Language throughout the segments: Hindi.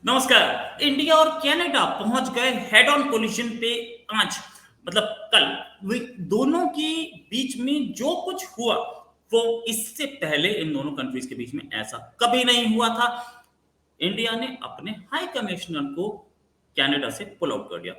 नमस्कार। इंडिया और कनाडा पहुंच गए हेड ऑन कोलिशन पे आज, मतलब कल। दोनों के बीच में जो कुछ हुआ वो इससे पहले इन दोनों कंट्रीज के बीच में ऐसा कभी नहीं हुआ था। इंडिया ने अपने हाई कमिश्नर को कनाडा से पुल आउट कर दिया।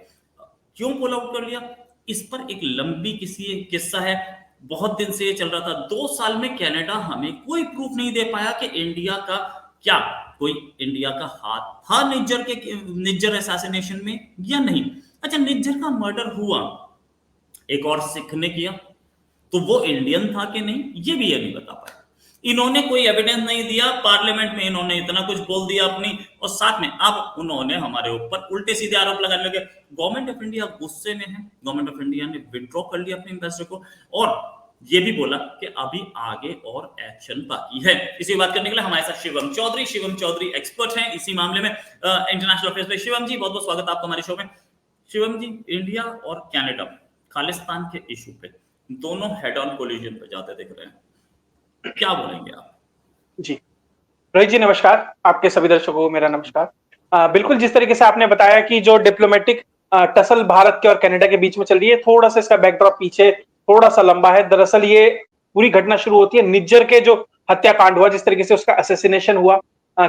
क्यों पुल आउट कर लिया, इस पर एक लंबी किसी किस्सा है। बहुत दिन से ये चल रहा था। 2 साल में कनाडा हमें कोई प्रूफ नहीं दे पाया कि इंडिया का क्या कोई इंडिया का हाथ था निज्जर असैसिनेशन में या नहीं। अच्छा, निज्जर का मर्डर हुआ एक और सिख ने किया, तो वो इंडियन था कि नहीं ये भी ये नहीं बता पाया। इन्होंने कोई एविडेंस नहीं दिया। पार्लियामेंट में इन्होंने इतना कुछ बोल दिया अपनी, और साथ में अब उन्होंने हमारे ऊपर उल्टे सीधे आरोप लगाने लगे। गवर्नमेंट ऑफ इंडिया गुस्से में है। गवर्नमेंट ऑफ इंडिया ने विड्रॉ कर लिया अपने एम्बेसडर को, और ये भी बोला कि अभी आगे और एक्शन बाकी है। इसी बात करने के लिए हमारे साथ शिवम चौधरी एक्सपर्ट हैं इसी मामले में, इंटरनेशनल अफेयर्स में। शिवम जी, बहुत बहुत स्वागत है आपका हमारे शो में। शिवम जी, इंडिया और कनाडा खालिस्तान के इशू पे दोनों हेड ऑन कोलिजन पे जाते दिख रहे हैं, क्या बोलेंगे आप? जी, रोहित जी नमस्कार। आपके सभी दर्शकों को मेरा नमस्कार। बिल्कुल जिस तरीके से आपने बताया कि जो डिप्लोमेटिक टसल भारत के और कनाडा के बीच में चल रही है, थोड़ा सा इसका बैकड्रॉप पीछे थोड़ा सा लंबा है। दरअसल ये पूरी घटना शुरू होती है निज्जर के जो हत्याकांड हुआ, जिस तरीके से उसका असैसिनेशन हुआ।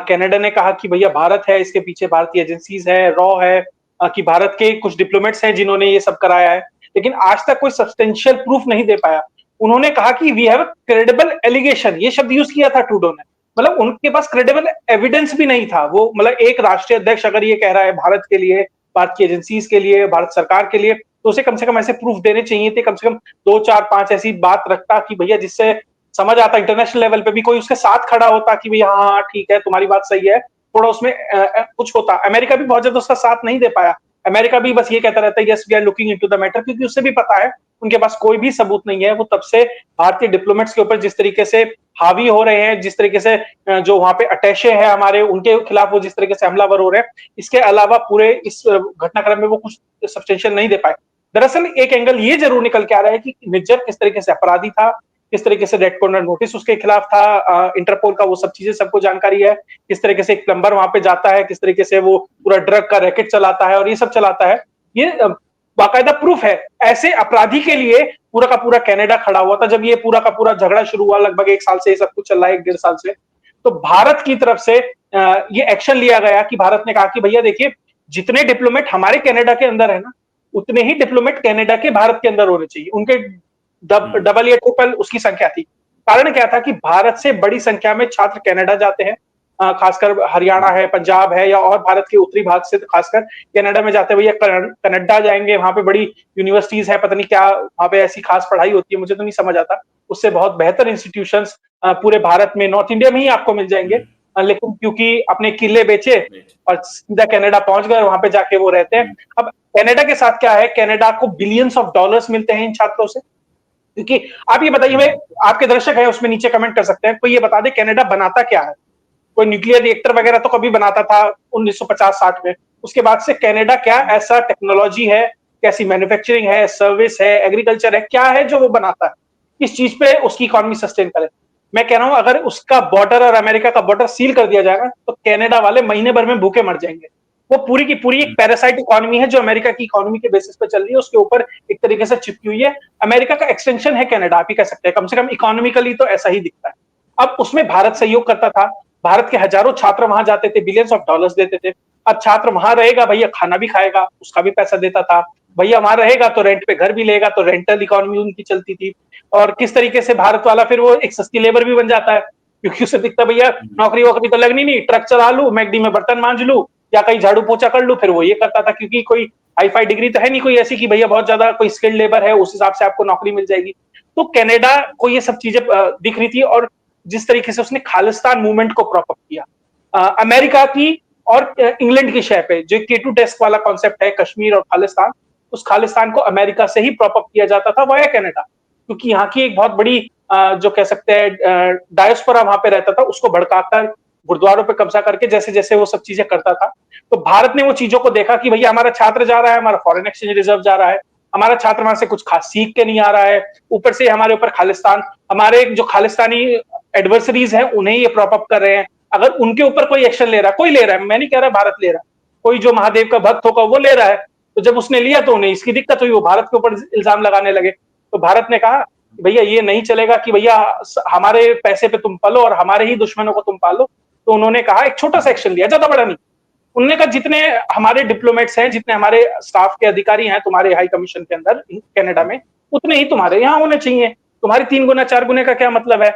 कनाडा ने कहा कि भैया भारत है इसके पीछे, भारतीय एजेंसीज है, रॉ है, कि भारत के कुछ डिप्लोमेट्स हैं जिन्होंने ये सब कराया है, लेकिन आज तक कोई सब्सटेंशियल प्रूफ नहीं दे पाया। उन्होंने कहा कि we have a credible allegation, ये शब्द यूज किया था ट्रूडो ने। मतलब उनके पास क्रेडिबल एविडेंस भी नहीं था। वो मतलब एक राष्ट्रीय अध्यक्ष अगर ये कह रहा है भारत के लिए, भारत की एजेंसीज के लिए, भारत सरकार के लिए, तो उसे कम से कम ऐसे प्रूफ देने चाहिए थे। कम से कम 2 4 5 ऐसी बात रखता कि भैया जिससे समझ आता, इंटरनेशनल लेवल पे भी कोई उसके साथ खड़ा होता कि भैया हाँ हाँ ठीक है तुम्हारी बात सही है, थोड़ा उसमें कुछ होता। अमेरिका भी बहुत ज्यादा उसका साथ नहीं दे पाया। अमेरिका भी बस ये कहता रहता है yes we are looking into the matter, क्योंकि उससे भी पता है उनके पास कोई भी सबूत नहीं है। वो तब से भारतीय डिप्लोमेट्स के ऊपर जिस तरीके से हावी हो रहे हैं, जिस तरीके से जो वहां पे अटैचे है हमारे, उनके खिलाफ वो जिस तरीके से हमलावर हो रहे हैं, इसके अलावा पूरे इस घटनाक्रम में वो कुछ सब्सटेंशियल नहीं दे पाए। दरअसल एक एंगल ये जरूर निकल के आ रहा है कि निज्जर किस तरीके से अपराधी था, किस तरीके से रेड कॉर्नर नोटिस उसके खिलाफ था, इंटरपोल का, वो सब चीजें सबको जानकारी है। किस तरीके से एक प्लम्बर वहां पे जाता है, किस तरीके से वो पूरा ड्रग का रैकेट चलाता है और ये सब चलाता है। ये बाकायदा प्रूफ है। ऐसे अपराधी के लिए पूरा का पूरा कनाडा खड़ा हुआ था जब ये पूरा का पूरा झगड़ा शुरू हुआ। लगभग 1 साल से ये सब कुछ चल रहा है, 1 1.5 साल से। तो भारत की तरफ से ये एक्शन लिया गया कि भारत ने कहा कि भैया देखिए, जितने डिप्लोमेट हमारे कनाडा के अंदर है ना, उतने ही डिप्लोमेट कनाडा के भारत के अंदर होने चाहिए। उनके डबल या ट्रिपल उसकी संख्या थी। कारण क्या था कि भारत से बड़ी संख्या में छात्र कनाडा जाते हैं, खासकर हरियाणा है, पंजाब है, या और भारत के उत्तरी भाग से खासकर कनाडा में जाते हुए, या कनाडा जाएंगे, वहां पे बड़ी यूनिवर्सिटीज है, पता नहीं क्या वहां पे ऐसी खास पढ़ाई होती है, मुझे तो नहीं समझ आता। उससे बहुत बेहतर इंस्टीट्यूशंस पूरे भारत में, नॉर्थ इंडिया में ही आपको मिल जाएंगे। लेकिन क्योंकि अपने किले बेचे और सीधा कनाडा पहुंच गए, वहां पे जाके वो रहते हैं। अब कनाडा के साथ क्या है, कनाडा को बिलियंस ऑफ डॉलर्स मिलते हैं इन छात्रों से। क्योंकि आप ये बताइए, हमें आपके दर्शक है उसमें नीचे कमेंट कर सकते हैं, कोई ये बता दे कनाडा बनाता क्या है। कोई न्यूक्लियर रिएक्टर वगैरह तो कभी बनाता था 1950-60 में। उसके बाद से कनाडा क्या ऐसा टेक्नोलॉजी है, कैसी मैन्युफैक्चरिंग है, सर्विस है, एग्रीकल्चर है, क्या है जो वो बनाता है, किस चीज पे उसकी इकोनॉमी सस्टेन करे। मैं कह रहा हूं अगर उसका बॉर्डर और अमेरिका का बॉर्डर सील कर दिया जाएगा तो कनाडा वाले महीने भर में भूखे मर जाएंगे। वो पूरी की पूरी एक पैरासाइट इकोनॉमी है जो अमेरिका की इकोनॉमी के बेसिस पे चल रही है, उसके ऊपर एक तरीके से चिपकी हुई है। अमेरिका का एक्सटेंशन है कनाडा, आप ही कह सकते हैं, कम से कम इकोनॉमिकली तो ऐसा ही दिखता है। अब उसमें भारत सहयोग करता था। भारत के हजारों छात्र वहां जाते थे, बिलियंस ऑफ डॉलर्स देते थे। अब छात्र वहां रहेगा भैया, खाना भी खाएगा, उसका भी पैसा देता था। भैया वहां रहेगा तो रेंट पे घर भी लेगा, तो रेंटल इकोनॉमी उनकी चलती थी। और किस तरीके से भारत वाला फिर वो एक सस्ती लेबर भी बन जाता है, क्योंकि उसे दिखता भैया नौकरी वोकरी तो लगनी नहीं, ट्रक चला लू, मैकडी में बर्तन मांज लू, या कहीं झाड़ू पोछा कर लू। फिर वो ये करता था, क्योंकि कोई हाई फाई डिग्री तो है नहीं कोई ऐसी कि भैया बहुत ज्यादा कोई स्किल्ड लेबर है, उस हिसाब से आपको नौकरी मिल जाएगी। तो कनाडा को ये सब चीजें दिख रही थी। और जिस तरीके से उसने खालिस्तान मूवमेंट को प्रॉप अप किया, अमेरिका की और इंग्लैंड की शय पे, जो K2 टेस्ट वाला कॉन्सेप्ट है, कश्मीर और खालिस्तान, उस खालिस्तान को अमेरिका से ही प्रॉप अप किया जाता था वाया कनाडा। क्योंकि यहाँ की एक बहुत बड़ी जो कह सकते हैं डायस्पोरा वहां पे रहता था, उसको भड़काकर गुरुद्वारों पे कब्जा करके जैसे जैसे वो सब चीजें करता था। तो भारत ने वो चीजों को देखा कि भैया हमारा छात्र जा रहा है, हमारा फॉरेन एक्सचेंज रिजर्व जा रहा है, हमारा छात्र वहां से कुछ खास सीख के नहीं आ रहा है, ऊपर से हमारे ऊपर खालिस्तान, हमारे जो खालिस्तानी एडवर्सरीज हैं उन्हें ये प्रॉप अप कर रहे हैं। अगर उनके ऊपर कोई एक्शन ले रहा है, कोई ले रहा है, मैं नहीं कह रहा भारत ले रहा है, कोई जो महादेव का भक्त होगा वो ले रहा है, तो जब उसने लिया तो उन्हें इसकी दिक्कत हुई, वो भारत के ऊपर इल्जाम लगाने लगे। तो भारत ने कहा कि भैया ये नहीं चलेगा कि भैया हमारे पैसे पे तुम पलो और हमारे ही दुश्मनों को तुम पालो। तो उन्होंने कहा एक छोटा सा एक्शन लिया, ज्यादा बड़ा नहीं। उन्होंने कहा जितने हमारे डिप्लोमेट्स हैं, जितने हमारे स्टाफ के अधिकारी हैं तुम्हारे हाई कमीशन के अंदर कनाडा में, उतने ही तुम्हारे यहाँ होने चाहिए। तुम्हारी 3 गुना 4 गुने का क्या मतलब है?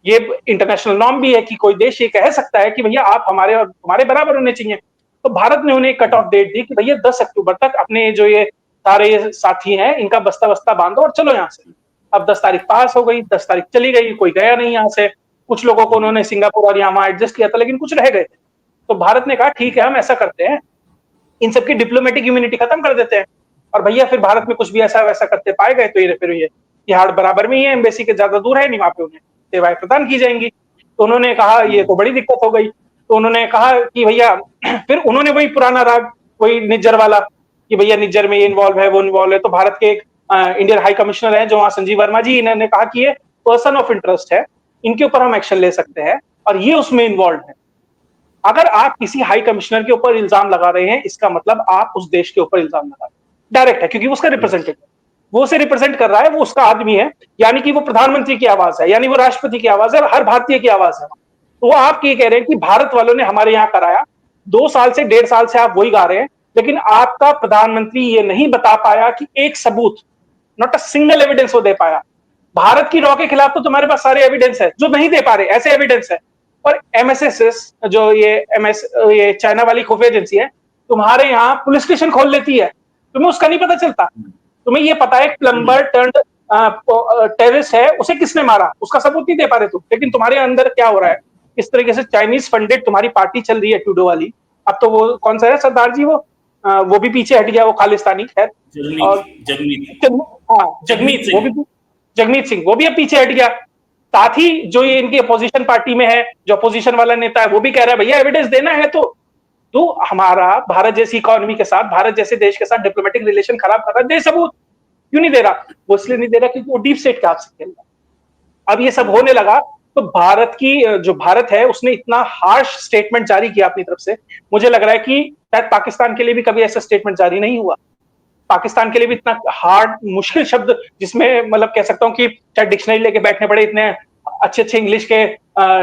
ये इंटरनेशनल नॉर्म भी है कि कोई देश ये कह सकता है कि भैया आप हमारे और तुम्हारे बराबर होने चाहिए। तो भारत ने उन्हें कट ऑफ डेट दी कि भैया 10 अक्टूबर तक अपने जो ये सारे साथी हैं इनका बस्ता बस्ता बांधो और चलो यहाँ से। अब 10 तारीख पास हो गई, 10 तारीख चली गई, कोई गया नहीं यहाँ से। कुछ लोगों को उन्होंने सिंगापुर और यहाँ एडजस्ट किया था, लेकिन कुछ रह गए थे। तो भारत ने कहा ठीक है हम ऐसा करते हैं, इन सबकी डिप्लोमेटिक इम्यूनिटी खत्म कर देते हैं। और भैया फिर भारत में कुछ भी ऐसा वैसा करते पाए गए तो ये फिर ये हार्ड बराबर में ही है, एम्बेसी के ज्यादा दूर है नहीं, वहां पे उन्हें सेवाएं प्रदान की जाएंगी। तो उन्होंने कहा ये तो बड़ी दिक्कत हो गई। तो उन्होंने कहा कि भैया फिर उन्होंने वही पुराना राग, वही निज्जर वाला कि भैया निज्जर में ये इन्वॉल्व है वो इन्वॉल्व है। तो भारत के एक इंडियन हाई कमिश्नर है जो वहां संजीव वर्मा जी, इन्होंने कहा कि ये पर्सन ऑफ इंटरेस्ट है, इनके ऊपर हम एक्शन ले सकते हैं और ये उसमें इन्वॉल्व है। अगर आप किसी हाई कमिश्नर के ऊपर इल्जाम लगा रहे हैं, इसका मतलब आप उस देश के ऊपर इल्जाम लगा रहे हैं, डायरेक्ट है, क्योंकि उसका रिप्रेजेंटेटिव वो उसे रिप्रेजेंट कर रहा है, वो उसका आदमी है, यानी कि वो प्रधानमंत्री की आवाज है, यानी वो राष्ट्रपति की आवाज है, हर भारतीय की आवाज है। तो वो आप ये कह रहे हैं कि भारत वालों ने हमारे यहाँ कराया, 2 साल से 1.5 साल से आप वही गा रहे हैं, लेकिन आपका प्रधानमंत्री ये नहीं बता पाया कि एक सबूत, नॉट अ सिंगल एविडेंस वो दे पाया। भारत की रॉ के खिलाफ तो तुम्हारे पास सारे एविडेंस है, जो नहीं दे पा रहे ऐसे एविडेंस है। और एमएसएस जो ये चाइना वाली खुफिया एजेंसी है, तुम्हारे यहाँ पुलिस स्टेशन खोल लेती है, तुम्हें उसका नहीं पता चलता। तुम्हें ये पता है प्लम्बर टर्न्ड टेररिस्ट है, उसे किसने मारा उसका सबूत नहीं दे पा रहे तुम। लेकिन तुम्हारे अंदर क्या हो रहा है, इस तरीके से चाइनीज फंडेड तुम्हारी पार्टी चल रही है ट्रूडो वाली। अब तो वो कौन सा है सरदार जी, वो भी पीछे हट गया, वो खालिस्तानी खैर। और जगमीत जगमीत सिंह वो भी अब पीछे हट गया। साथ ही जो ये इनकी अपोजिशन पार्टी में है, जो अपोजिशन वाला नेता है, वो भी कह रहा है भैया एविडेंस देना है तो हमारा भारत जैसी इकोनॉमी के साथ, भारत जैसे देश के साथ डिप्लोमेटिक रिलेशन खराब कर रहा है, दे सबूत। क्यों नहीं दे रहा? वो इसलिए नहीं दे रहा क्योंकि वो डीप स्टेट के हाथ से खेल रहा है। अब ये सब होने लगा तो भारत की जो भारत है उसने इतना हार्श स्टेटमेंट जारी किया अपनी तरफ से, मुझे लग रहा है कि शायद पाकिस्तान के लिए भी कभी ऐसा स्टेटमेंट जारी नहीं हुआ। पाकिस्तान के लिए भी इतना हार्ड मुश्किल शब्द, जिसमें मतलब कह सकता हूं कि शायद डिक्शनरी लेके बैठने पड़े, इतने अच्छे अच्छे इंग्लिश के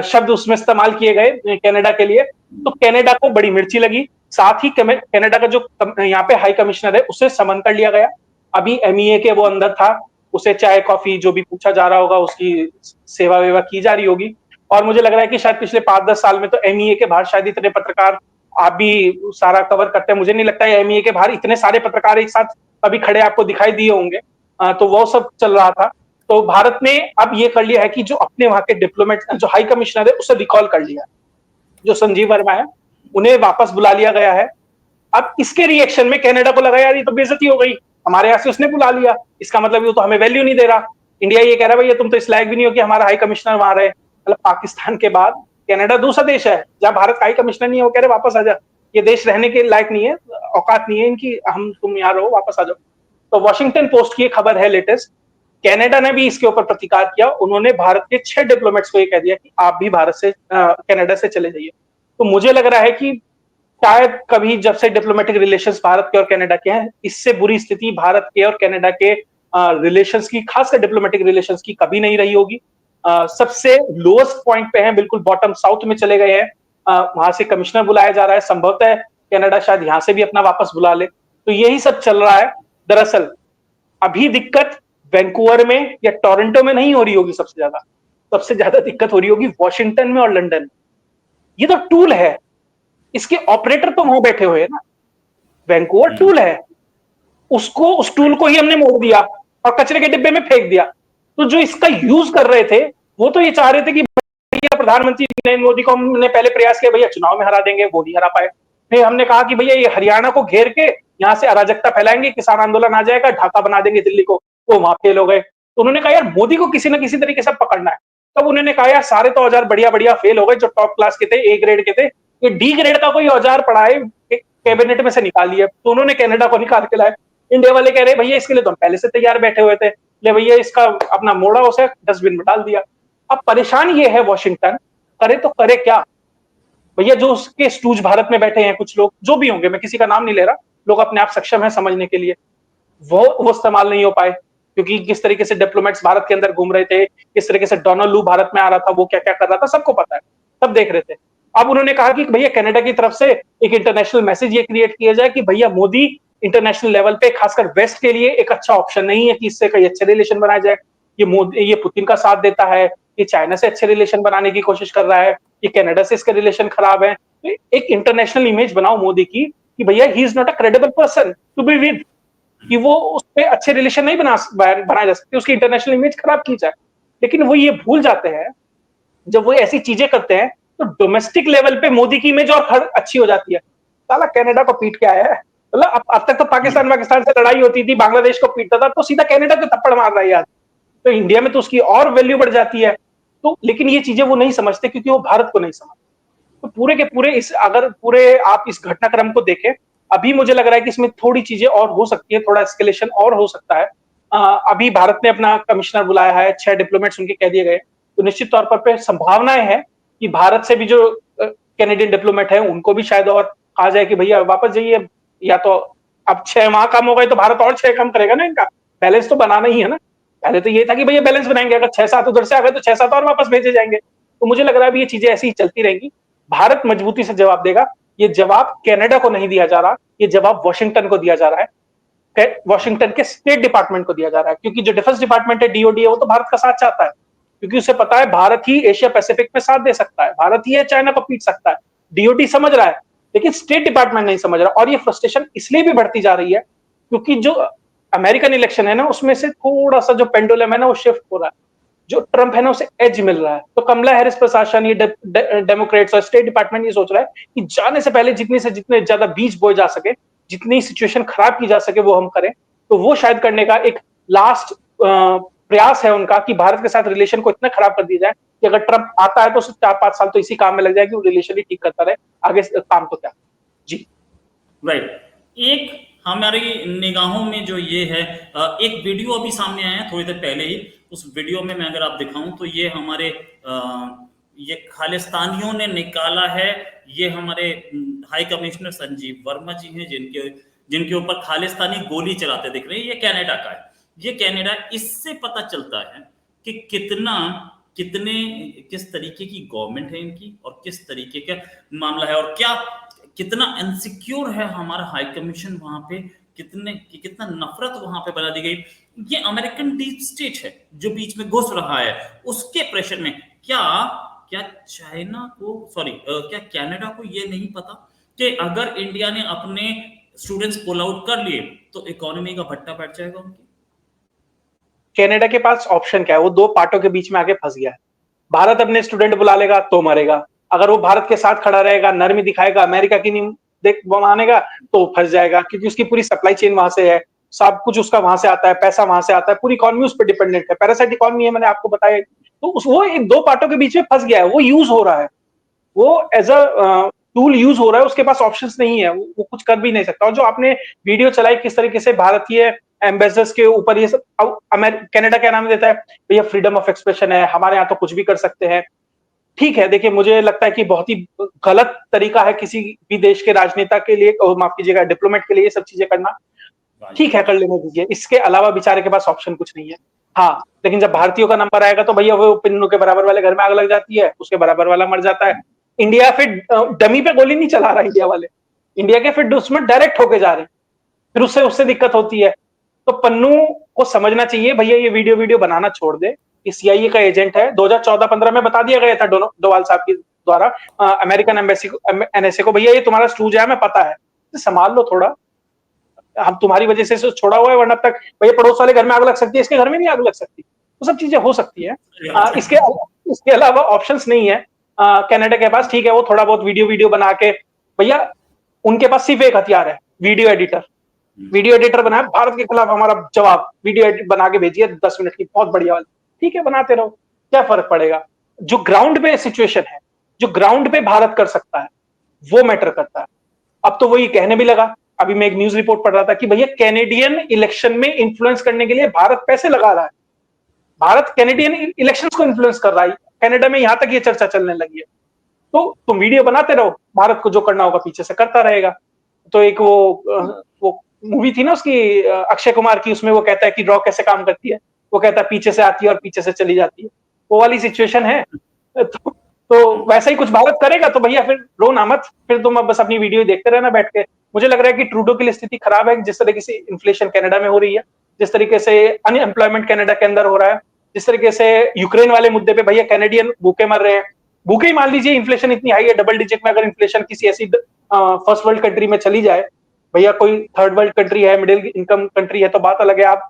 शब्द उसमें इस्तेमाल किए गए कनाडा के लिए। तो कनाडा को बड़ी मिर्ची लगी। साथ ही कनाडा का जो यहाँ पे हाई कमिश्नर है उसे समन कर लिया गया। अभी एमईए के वो अंदर था, उसे चाय कॉफी जो भी पूछा जा रहा होगा उसकी सेवा वेवा की जा रही होगी। और मुझे लग रहा है कि शायद पिछले 5-10 साल में तो एमईए के बाहर शायद इतने पत्रकार, आप भी सारा कवर करते हैं, मुझे नहीं लगता है एमईए के बाहर इतने सारे पत्रकार एक साथ अभी खड़े आपको दिखाई दिए होंगे। तो वो सब चल रहा था। तो भारत ने अब ये कर लिया है कि जो अपने वहां के डिप्लोमेट, जो हाई कमिश्नर है उसे रिकॉल कर लिया, जो संजीव वर्मा है उन्हें वापस बुला लिया गया है। अब इसके रिएक्शन में कनाडा को लगा यार ये तो बेइज्जती हो गई, हमारे यहाँ से उसने बुला लिया, इसका मतलब ये तो हमें वैल्यू नहीं दे रहा। इंडिया ये कह रहा है भैया तुम तो इस लायक भी नहीं हो कि हमारा हाई कमिश्नर वहां रहे। मतलब पाकिस्तान के बाद कनाडा दूसरा देश है जहां भारत का हाई कमिश्नर नहीं है, वो कह रहे वापस आ जा, ये देश रहने के लायक नहीं है, औकात नहीं है इनकी, हम तुम यहाँ रहो, वापस आ जाओ। तो वॉशिंगटन पोस्ट की खबर है लेटेस्ट, कनाडा ने भी इसके ऊपर प्रतिकार किया। उन्होंने भारत के 6 डिप्लोमेट्स को ये कह दिया कि आप भी भारत से कनाडा से चले जाइए। तो मुझे लग रहा है कि शायद कभी जब से डिप्लोमेटिक रिलेशंस भारत के और कनाडा के हैं, इससे बुरी स्थिति भारत के और कनाडा के रिलेशंस की, खासकर डिप्लोमेटिक रिलेशंस की कभी नहीं रही होगी। सबसे लोएस्ट पॉइंट पे हैं, बिल्कुल बॉटम साउथ में चले गए हैं। वहां से कमिश्नर बुलाया जा रहा है, संभवतः कनाडा शायद यहां से भी अपना वापस बुला ले। तो यही सब चल रहा है। दरअसल अभी दिक्कत वैंकूवर में या टोरंटो में नहीं हो रही होगी, सबसे ज्यादा दिक्कत हो रही होगी वॉशिंगटन में और लंदन में। ये तो टूल है, इसके ऑपरेटर तो वहां बैठे हुए हैं ना। वैंकूवर टूल है, उसको, उस टूल को ही हमने मोड़ दिया और कचरे के डिब्बे में फेंक दिया। तो जो इसका यूज कर रहे थे वो तो ये चाह रहे थे कि भैया प्रधानमंत्री नरेंद्र मोदी को हमने पहले प्रयास किया भैया चुनाव में हरा देंगे, वो नहीं हरा पाए। फिर हमने कहा कि भैया ये हरियाणा को घेर के यहाँ से अराजकता फैलाएंगे, किसान आंदोलन आ जाएगा, ढाका बना देंगे दिल्ली को, वो वहां फेल हो गए। तो उन्होंने कहा यार मोदी को किसी ना किसी तरीके से पकड़ना है। तब उन्होंने कहा यार सारे तो औजार बढ़िया बढ़िया फेल हो गए, जो टॉप क्लास के थे, ए ग्रेड के थे, ये डी ग्रेड का कोई औजार पड़ा है कैबिनेट में से निकाल लिया। तो उन्होंने कनाडा को निकाल के लाए। इंडिया वाले कह रहे भैया इसके लिए तो हम पहले से तैयार बैठे हुए थे, ले भैया इसका अपना मोड़ा उसे डस्टबिन में डाल दिया। अब परेशान ये है वॉशिंगटन, करे तो करे क्या? भैया जो उसके स्टूज भारत में बैठे हैं कुछ लोग, जो भी होंगे, मैं किसी का नाम नहीं ले रहा, लोग अपने आप सक्षम है समझने के लिए, वो इस्तेमाल नहीं हो पाए, क्योंकि किस तरीके से डिप्लोमेट्स भारत के अंदर घूम रहे थे, किस तरीके से डोनाल्ड लू भारत में आ रहा था, वो क्या क्या कर रहा था, सबको पता है, सब देख रहे थे। अब उन्होंने कहा कि भैया कनाडा की तरफ से एक इंटरनेशनल मैसेज ये क्रिएट किया जाए कि भैया मोदी इंटरनेशनल लेवल पे खासकर वेस्ट के लिए एक अच्छा ऑप्शन नहीं है कि इससे कई अच्छे रिलेशन बनाए जाए। ये पुतिन का साथ देता है, ये चाइना से अच्छे रिलेशन बनाने की कोशिश कर रहा है, ये कनाडा से इसके रिलेशन खराब है। तो एक इंटरनेशनल इमेज बनाओ मोदी की कि भैया he is not a credible person to be with, कि वो उसपे अच्छे रिलेशन नहीं बनाए जा सकते, उसकी इंटरनेशनल इमेज खराब की जाए। लेकिन वो ये भूल जाते हैं जब वो ऐसी चीजें करते हैं तो डोमेस्टिक लेवल पे मोदी की इमेज और अच्छी हो जाती है। साला कनाडा को पीट के आया है, मतलब अब तक तो पाकिस्तान से लड़ाई होती थी, बांग्लादेश को पीटता था, तो सीधा कनाडा को थप्पड़ मार रहा है यार, तो इंडिया में तो उसकी और वैल्यू बढ़ जाती है। तो लेकिन ये चीजें वो नहीं समझते क्योंकि वो भारत को नहीं समझते। तो पूरे के पूरे अगर पूरे आप इस घटनाक्रम को देखें, अभी मुझे लग रहा है कि इसमें थोड़ी चीजें और हो सकती है, थोड़ा एस्केलेशन और हो सकता है। अभी भारत ने अपना कमिश्नर बुलाया है, 6 डिप्लोमेट्स उनके कह दिए गए, तो निश्चित तौर पर संभावनाएं हैं कि भारत से भी जो कैनेडियन डिप्लोमेट है उनको भी शायद और कहा जाए कि भैया वापस जाइए, या तो अब 6 वहां कम हो गए तो भारत और 6 कम करेगा ना, इनका बैलेंस तो बनाना ही है ना। पहले तो ये था कि भैया बैलेंस बनाएंगे, अगर 6-7 उधर से आ गए तो 6-7 और वापस भेजे जाएंगे। तो मुझे लग रहा है ये चीजें ऐसी ही चलती रहेंगी। भारत मजबूती से जवाब देगा। ये जवाब कनाडा को नहीं दिया जा रहा, ये जवाब वॉशिंगटन को दिया जा रहा है, वॉशिंगटन के स्टेट डिपार्टमेंट को दिया जा रहा है, क्योंकि जो डिफेंस डिपार्टमेंट है, डीओडी है, वो तो भारत का साथ चाहता है, क्योंकि उसे पता है भारत ही एशिया पैसिफिक में साथ दे सकता है, भारत ही है चाइना को पीट सकता है। डीओडी समझ रहा है, लेकिन स्टेट डिपार्टमेंट नहीं समझ रहा, और ये फ्रस्ट्रेशन इसलिए भी बढ़ती जा रही है क्योंकि जो अमेरिकन इलेक्शन है ना, उसमें से थोड़ा सा जो पेंडुलम है ना, वो शिफ्ट हो रहा है। जो ट्रंप है ना, उसे एज मिल रहा है, तो कमला हैरिस प्रशासन, ये डेमोक्रेट्स और स्टेट डिपार्टमेंट ये सोच रहा है कि जाने से पहले जितने ज्यादा बीज बोए जा सके, जितनी सिचुएशन खराब की जा सके वो हम करें। तो वो शायद करने का एक लास्ट प्रयास है उनका कि भारत के साथ रिलेशन को इतना खराब कर दिया जाए कि अगर ट्रंप आता है तो 4-5 साल तो इसी काम में लग जाए कि वो रिलेशन ही ठीक करता रहे, आगे काम तो क्या। जी राइट। एक हमारी निगाहों में जो ये है, एक वीडियो अभी सामने आया है थोड़ी देर पहले ही, उस वीडियो में मैं अगर आप दिखाऊं तो ये हमारे ये खालिस्तानियों ने निकाला है। ये हमारे हाई कमिश्नर संजीव वर्मा जी हैं, जिनके जिनके ऊपर खालिस्तानी गोली चलाते दिख रहे हैं। ये कनाडा का है, ये कनाडा। इससे पता चलता है कि किस तरीके की गवर्नमेंट है इनकी, और किस तरीके का मामला है, और क्या कितना इनसिक्योर है हमारा हाई कमीशन वहां पे, कितना नफरत वहां पे बना दी गई। ये अमेरिकन डीप स्टेट है जो बीच में घुस रहा है, उसके प्रेशर में क्या क्या चाइना को, सॉरी, क्या कनाडा को ये नहीं पता कि अगर इंडिया ने अपने स्टूडेंट्स पुल आउट कर लिए तो इकोनॉमी का भट्टा बैठ जाएगा उनकी। कनाडा के पास ऑप्शन क्या है, वो दो पार्टों के बीच में आके फंस गया है। भारत अपने स्टूडेंट बुला लेगा तो मरेगा, अगर वो भारत के साथ खड़ा रहेगा, नरमी दिखाएगा, अमेरिका की नहीं देख मानेगा, तो फंस जाएगा, क्योंकि उसकी पूरी सप्लाई चेन वहां से है, सब कुछ उसका वहां से आता है, पैसा वहां से आता है, पूरी इकोनॉमी उस पर डिपेंडेंट है, पैरासाइट इकोनॉमी है, मैंने आपको बताया। तो वो एक दो पार्टों के बीच में फंस गया है, वो यूज हो रहा है, वो एज अ टूल यूज हो रहा है, उसके पास ऑप्शंस नहीं है, वो कुछ कर भी नहीं सकता। और जो आपने वीडियो चलाई किस तरीके से भारतीय एम्बेसडर्स के ऊपर ये सब, कनाडा क्या नाम देता है, भैया फ्रीडम ऑफ एक्सप्रेशन है, हमारे यहाँ तो कुछ भी कर सकते हैं। ठीक है, देखिए मुझे लगता है कि बहुत ही गलत तरीका है किसी भी देश के राजनेता के लिए, और माफ कीजिएगा डिप्लोमेट के लिए, ये सब चीजें करना। ठीक है, कर लेने दीजिए, इसके अलावा बेचारे के पास ऑप्शन कुछ नहीं है। हाँ, लेकिन जब भारतीयों का नंबर आएगा तो भैया वो पिन्नू के बराबर वाले घर में आग लग जाती है, उसके बराबर वाला मर जाता है। इंडिया फिर डमी पे गोली नहीं चला रहा इंडिया वाले, इंडिया के फिर दुश्मन डायरेक्ट होके जा रहे हैं, फिर उससे उससे दिक्कत होती है। तो पन्नू को समझना चाहिए भैया, ये वीडियो बनाना छोड़ दे, ये सीआईए का एजेंट है। 2014-15 में बता दिया गया था डोवाल साहब के द्वारा अमेरिकन एम्बेसी को, एनएसए को, भैया ये तुम्हारा स्टूज है, हमें पता है, संभाल लो थोड़ा, हम तुम्हारी वजह से छोड़ा हुआ है, वरना तक भैया पड़ोस वाले घर में आग लग सकती है, इसके घर में नहीं आग लग सकती। वो सब चीजें हो सकती है। इसके अलावा ऑप्शंस नहीं है कनाडा के पास। ठीक है, वो थोड़ा बहुत वीडियो बना के, भैया उनके पास सिर्फ एक हथियार है, वीडियो एडिटर बनाया, भारत के खिलाफ हमारा जवाब, वीडियो एडिट बना के भेजिए 10 मिनट की, बहुत बढ़िया वाली। ठीक है, बनाते रहो, क्या फर्क पड़ेगा। जो ग्राउंड पे सिचुएशन है, जो ग्राउंड पे भारत कर सकता है, वो मैटर करता है। अब तो वही कहने भी लगा, अभी मैं एक न्यूज रिपोर्ट पढ़ रहा था कि भैया कैनेडियन इलेक्शन में इंफ्लुएंस करने के लिए भारत पैसे लगा रहा है, भारत कैनेडियन इलेक्शंस को इन्फ्लुएंस कर रहा है, कनाडा में यहां तक ये चर्चा चलने लगी है। तो तुम वीडियो बनाते रहो, भारत को जो करना होगा पीछे से करता रहेगा। तो एक वो मूवी थी ना उसकी अक्षय कुमार की, उसमें वो कहता है कि ड्रॉ कैसे काम करती है, वो कहता है पीछे से आती है और पीछे से चली जाती है, वो वाली सिचुएशन है। तो वैसा ही कुछ भारत करेगा तो भैया फिर रो ना मत, फिर तुम अब बस अपनी वीडियो देखते रहना बैठ के। मुझे लग रहा है कि ट्रूडो की स्थिति खराब है, जिस तरीके से इन्फ्लेशन कनाडा में हो रही है, जिस तरीके से अनएम्प्लॉयमेंट कनाडा के अंदर हो रहा है, जिस तरीके से यूक्रेन वाले मुद्दे पे भैया कैनेडियन भूखे मर रहे हैं। भूखे ही मान लीजिए, इन्फ्लेशन इतनी हाई है, डबल डिजिट में अगर इन्फ्लेशन किसी ऐसी फर्स्ट वर्ल्ड कंट्री में चली जाए, भैया कोई थर्ड वर्ल्ड कंट्री है, मिडिल इनकम कंट्री है, तो बात अलग है। आप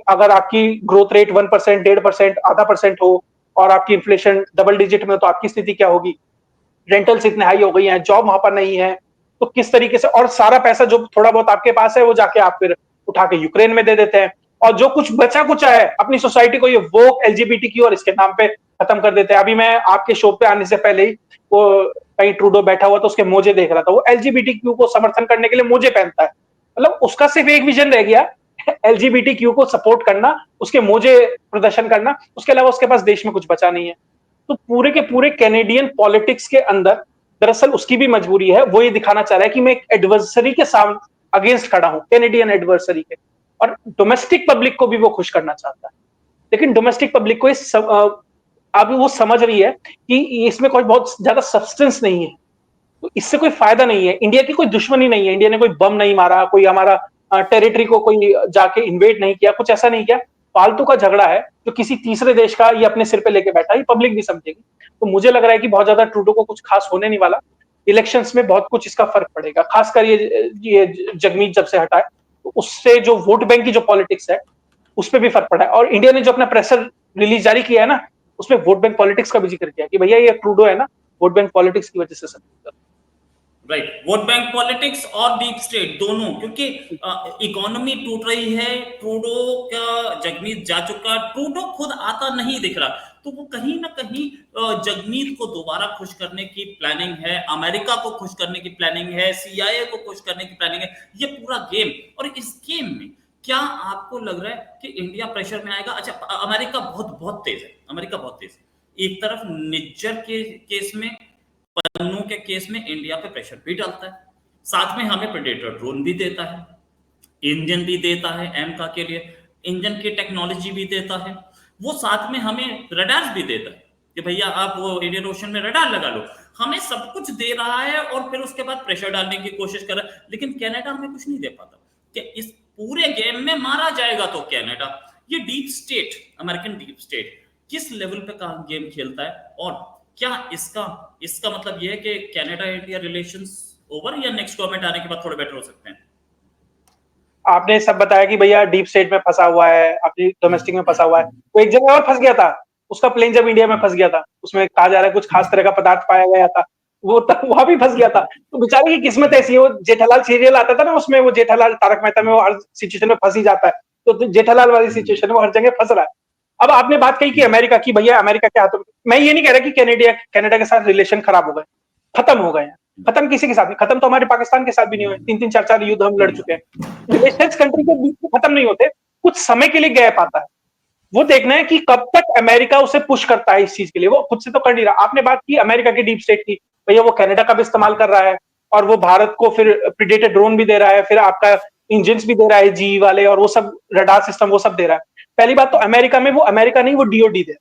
अगर आपकी ग्रोथ रेट 1%, 1.5%, आधा परसेंट हो और आपकी इन्फ्लेशन डबल डिजिट में, तो आपकी स्थिति क्या होगी? रेंटल्स इतने हाई हो गई हैं, जॉब वहां पर नहीं है, तो किस तरीके से, और सारा पैसा जो थोड़ा बहुत आपके पास है वो जाके आप फिर उठा के यूक्रेन में दे देते हैं, और जो कुछ बचा कुचा है अपनी सोसाइटी को ये वोक एलजीबीटीक्यू और इसके नाम पे खत्म कर देते हैं। अभी मैं आपके शो पे आने से पहले ही वो कहीं ट्रूडो बैठा हुआ तो उसके मोजे देख रहा था, वो एलजीबीटीक्यू को समर्थन करने के लिए मोजे पहनता है, मतलब उसका सिर्फ एक विजन रह गया, एलजीबीटीक्यू को सपोर्ट करना, उसके मोजे प्रदर्शन करना, उसके अलावा उसके पास देश में कुछ बचा नहीं है। तो पूरे के पूरे कैनेडियन पॉलिटिक्स के अंदर दरअसल उसकी भी मजबूरी है, वो ये दिखाना चाह रहा है कि मैं एक एडवर्सरी के सामने अगेंस्ट खड़ा हूं, कैनेडियन एडवर्सरी के, और डोमेस्टिक पब्लिक को भी वो खुश करना चाहता है। लेकिन डोमेस्टिक पब्लिक को अब वो समझ रही है कि इसमें कोई बहुत ज्यादा सब्सटेंस नहीं है, तो इससे कोई फायदा नहीं है। इंडिया की कोई दुश्मनी नहीं है, इंडिया ने कोई बम नहीं मारा, कोई हमारा टेरिटरी को कोई जाके इन्वेड नहीं किया, कुछ ऐसा नहीं किया, फालतू का झगड़ा है जो किसी तीसरे देश का ये अपने सिर पे लेके बैठा है, पब्लिक भी समझेगी। तो मुझे लग रहा है कि बहुत ज्यादा ट्रूडो को कुछ खास होने नहीं वाला, इलेक्शंस में बहुत कुछ इसका फर्क पड़ेगा, खासकर ये जगमीत जब से हटा है, तो उससे जो वोट बैंक की जो पॉलिटिक्स है उस पर भी फर्क पड़ा है। और इंडिया ने जो अपना प्रेशर रिलीज जारी किया है ना, उसमें वोट बैंक पॉलिटिक्स का भी जिक्र किया कि भैया ये ट्रूडो है ना, वोट बैंक पॉलिटिक्स की वजह से सब। राइट, वोट बैंक पॉलिटिक्स और डीप स्टेट दोनों, क्योंकि इकोनॉमी टूट रही है, ट्रूडो का जगमीत जा चुका, ट्रूडो खुद आता नहीं दिख रहा, तो वो कहीं ना कहीं जगमीत को दोबारा खुश करने की प्लानिंग है, अमेरिका को खुश करने की प्लानिंग है, सीआईए को खुश करने की प्लानिंग है, ये पूरा गेम। और इस गेम में क्या आपको लग रहा है कि इंडिया प्रेशर में आएगा? अच्छा, अमेरिका बहुत बहुत तेज है, अमेरिका बहुत तेज है, एक तरफ निज्जर के केस में, पन्नू के केस में इंडिया पे प्रेशर भी डालता है, साथ में हमें प्रेडेटर ड्रोन भी देता है, इंजन भी देता है एमका के लिए, इंजन की टेक्नोलॉजी भी देता है, वो साथ में हमें रडार भी देता है कि भैया आप वो इंडियन ओशन में रडार लगा लो, हमें सब कुछ दे रहा है और फिर उसके बाद प्रेशर डालने की कोशिश कर रहा है। लेकिन कनाडा हमें कुछ नहीं दे पाता कि इस पूरे गेम में मारा जाएगा तो कनाडा, ये deep state, American deep state किस लेवल पे का गेम खेलता है, और क्या इसका इसका मतलब यह है कि कनाडा इंडिया रिलेशंस ओवर, या नेक्स्ट गवर्नमेंट आने के बाद थोड़े बेटर हो सकते हैं? आपने सब बताया कि भैया डीप स्टेट में फंसा हुआ है, अपनी डोमेस्टिक में फंसा हुआ है, वो एक जगह और फंस गया था, उसका प्लेन जब इंडिया में फंस गया था, उसमें कहा जा रहा है कुछ खास तरह का पदार्थ पाया गया था, वो तब वहां भी फंस गया था। तो बेचारे की किस्मत ऐसी है, वो जेठालाल सीरियल आता था ना, उसमें वो जेठालाल तारक मेहता में वो हर सिचुएशन में फंस ही जाता है, तो जेठालाल वाली सिचुएशन में वो हर जगह फंस रहा है। अब आपने बात कही कि अमेरिका की, भैया अमेरिका के हाथों में, मैं ये नहीं कह रहा कि कनाडा के साथ रिलेशन खराब हो गए, खत्म हो गए हैं, खत्म किसी के साथ नहीं, खत्म तो हमारे पाकिस्तान के साथ भी नहीं हुए, 3-3, 4-4 युद्ध हम लड़ चुके हैं। रिलेशंस कंट्री के बीच में खत्म नहीं होते, कुछ समय के लिए गैप आता है, वो देखना है कि कब तक अमेरिका उसे पुश करता है इस चीज के लिए, वो खुद से तो कर नहीं रहा। आपने बात की अमेरिका की डीप स्टेट की, भैया वो कनाडा का भी इस्तेमाल कर रहा है, और वो भारत को फिर प्रीडेटर ड्रोन भी दे रहा है, फिर आपका इंजन भी दे रहा है जी वाले, और वो सब रडार सिस्टम वो सब दे रहा है। पहली बात तो अमेरिका में, वो अमेरिका नहीं, वो डीओडी दे,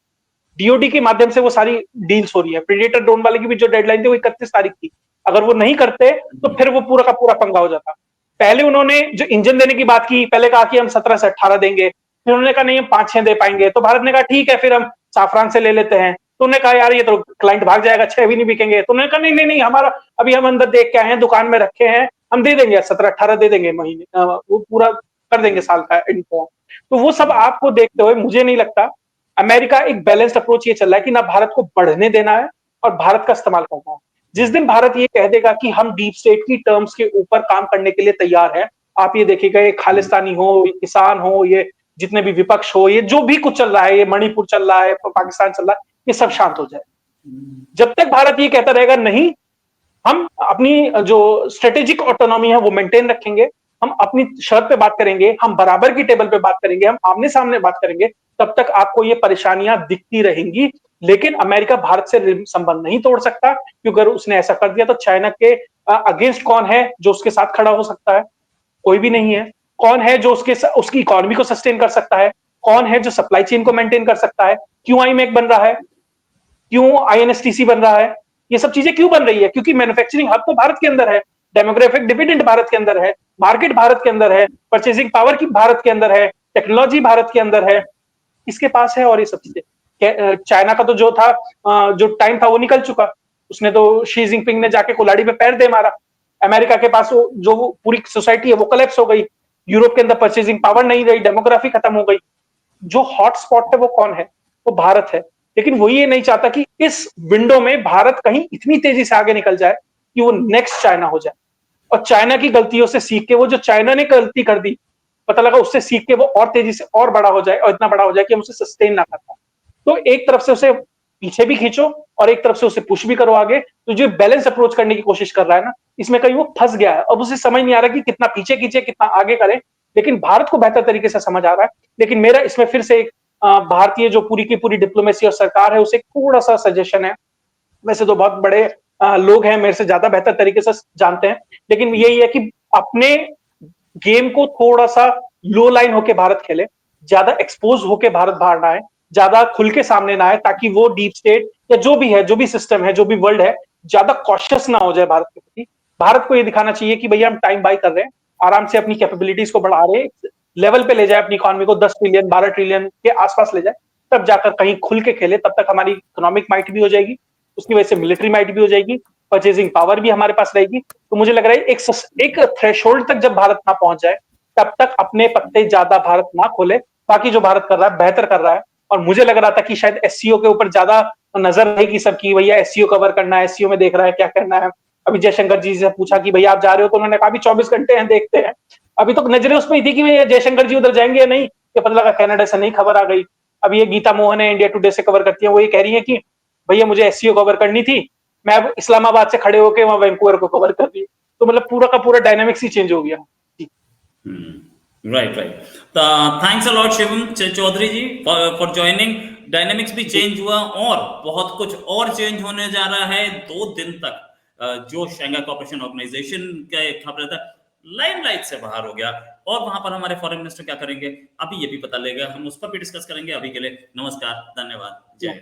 डीओडी के माध्यम से वो सारी डील्स हो रही है। प्रीडेटर ड्रोन वाले की भी जो डेडलाइन थी वो 31 तारीख थी, अगर वो नहीं करते तो फिर वो पूरा का पूरा पंगा हो जाता। पहले उन्होंने जो इंजन देने की बात की, पहले कहा कि हम 17 से 18 देंगे, फिर उन्होंने कहा नहीं हम 5-6 दे पाएंगे, तो भारत ने कहा ठीक है फिर हम साफरान से ले लेते हैं, तो उन्होंने कहा यार ये तो क्लाइंट भाग जाएगा, 6 भी नहीं बिकेंगे, तो उन्होंने कहा नहीं नहीं नहीं, हमारा अभी हम अंदर देख के आए हैं, दुकान में रखे हैं, हम दे देंगे 17-18 दे देंगे महीने, वो पूरा कर देंगे साल का इनफॉर्म। तो वो सब आपको देखते हुए मुझे नहीं लगता, अमेरिका एक बैलेंस्ड अप्रोच ये चल रहा है कि ना भारत को बढ़ने देना है और भारत का इस्तेमाल करना है। जिस दिन भारत ये कह देगा कि हम डीप स्टेट की टर्म्स के ऊपर काम करने के लिए तैयार हैं, आप ये देखिएगा, ये खालिस्तानी हो, ये किसान हो, ये जितने भी विपक्ष हो, ये जो भी कुछ चल रहा है, ये मणिपुर चल रहा है, पाकिस्तान चल रहा है, ये सब शांत हो जाए। जब तक भारत ये कहता रहेगा नहीं, हम अपनी जो स्ट्रेटेजिक ऑटोनॉमी है वो मेंटेन रखेंगे, हम अपनी शर्त पे बात करेंगे, हम बराबर की टेबल पे बात करेंगे, हम आमने सामने बात करेंगे, तब तक आपको ये परेशानियां दिखती रहेंगी। लेकिन अमेरिका भारत से संबंध नहीं तोड़ सकता, क्योंकि अगर उसने ऐसा कर दिया तो चाइना के अगेंस्ट कौन है जो उसके साथ खड़ा हो सकता है? कोई भी नहीं है। कौन है जो उसकी इकोनॉमी को सस्टेन कर सकता है? कौन है जो सप्लाई चेन को मेंटेन कर सकता है? क्यों आईमेक बन रहा है? क्यों आईएनएसटीसी बन रहा है? ये सब चीजें क्यों बन रही है? क्योंकि मैन्युफैक्चरिंग हब तो भारत के अंदर है, डेमोग्राफिक डिविडेंड भारत के अंदर है, मार्केट भारत के अंदर है, परचेजिंग पावर की भारत के अंदर है, टेक्नोलॉजी भारत के अंदर है, इसके पास है। और ये सब चीजें चाइना का तो जो था, जो टाइम था वो निकल चुका। उसने तो शी जिनपिंग ने जाके कुल्हाड़ी पे पैर दे मारा। अमेरिका के पास जो पूरी सोसाइटी है वो कोलैप्स हो गई। यूरोप के अंदर परचेजिंग पावर नहीं रही, डेमोग्राफी खत्म हो गई। जो हॉट स्पॉट है वो कौन है? वो भारत है। लेकिन वो ये नहीं चाहता कि इस विंडो में भारत कहीं इतनी तेजी से आगे निकल जाए कि वो नेक्स्ट चाइना हो जाए, और चाइना की गलतियों से सीख के, वो जो चाइना ने गलती कर दी पता लगा, उससे सीख के वो और तेजी से और बड़ा हो जाए, और इतना बड़ा हो जाए कि हम उसे सस्टेन ना कर पाए। तो एक तरफ से उसे पीछे भी खींचो और एक तरफ से उसे पुश भी करो आगे। तो जो बैलेंस अप्रोच करने की कोशिश कर रहा है ना, इसमें कहीं वो फंस गया है। अब उसे समझ नहीं आ रहा कि कितना पीछे खींचे, कितना आगे करे। लेकिन भारत को बेहतर तरीके से समझ आ रहा है। लेकिन मेरा इसमें फिर से एक भारतीय जो पूरी की पूरी डिप्लोमेसी और सरकार है, उसे थोड़ा सा सजेशन है। वैसे तो बहुत बड़े लोग हैं, मेरे से ज्यादा बेहतर तरीके से जानते हैं, लेकिन यही है कि अपने गेम को थोड़ा सा लो लाइन होके भारत खेले, ज्यादा एक्सपोज होके भारत बाहर ना आए, ज्यादा खुल के सामने ना आए, ताकि वो डीप स्टेट या जो भी है, जो भी सिस्टम है, जो भी वर्ल्ड है, ज्यादा कॉशियस ना हो जाए भारत के प्रति। भारत को ये दिखाना चाहिए कि भैया हम टाइम बाय कर रहे हैं, आराम से अपनी कैपेबिलिटीज को बढ़ा रहे हैं, लेवल पे ले जाए अपनी इकोनॉमी को, 10 ट्रिलियन 12 ट्रिलियन के आसपास ले जाए, तब जाकर कहीं खुल के खेले। तब तक हमारी इकोनॉमिक माइट भी हो जाएगी, उसकी वजह से मिलिट्री माइट भी हो जाएगी, परचेजिंग पावर भी हमारे पास रहेगी। तो मुझे लग रहा है एक थ्रेशोल्ड तक जब भारत ना पहुंच जाए, तब तक अपने पत्ते ज्यादा भारत ना खोले। बाकी जो भारत कर रहा है बेहतर कर रहा है। और मुझे लग रहा था कि शायद एससीओ के ऊपर ज्यादा नजर रहेगी सबकी, भैया एससीओ कवर करना है, एससीओ में देख रहा है क्या करना है। अभी जयशंकर जी से पूछा कि भैया आप जा रहे हो, तो उन्होंने कहा अभी 24 घंटे हैं, देखते हैं। अभी तो नजरें उसमें ही थी कि भैया जयशंकर जी उधर जाएंगे या नहीं, ये पता लगा कनाडा से नहीं खबर आ गई। अब ये गीता मोहन है, इंडिया टुडे से कवर करती है, वो ये कह रही है कि भैया मुझे एससीओ कवर करनी थी, मैं अब इस्लामाबाद से खड़े होकर वहां वैंकूवर को कवर कर रही हूँ। तो मतलब पूरा का पूरा डायनामिक्स ही चेंज हो गया। Right right. Thanks a lot Shivam Chaudhary ji for joining. Dynamics भी चेंज हुआ और बहुत कुछ और चेंज होने जा रहा है 2 दिन तक। जो शंघाई कोऑपरेशन ऑर्गेनाइजेशन का एक खबर था, लाइमलाइट से बाहर हो गया, और वहां पर हमारे फॉरेन मिनिस्टर क्या करेंगे अभी ये भी पता लगेगा। हम उस पर भी डिस्कस करेंगे। अभी के लिए नमस्कार, धन्यवाद, जय हिंद।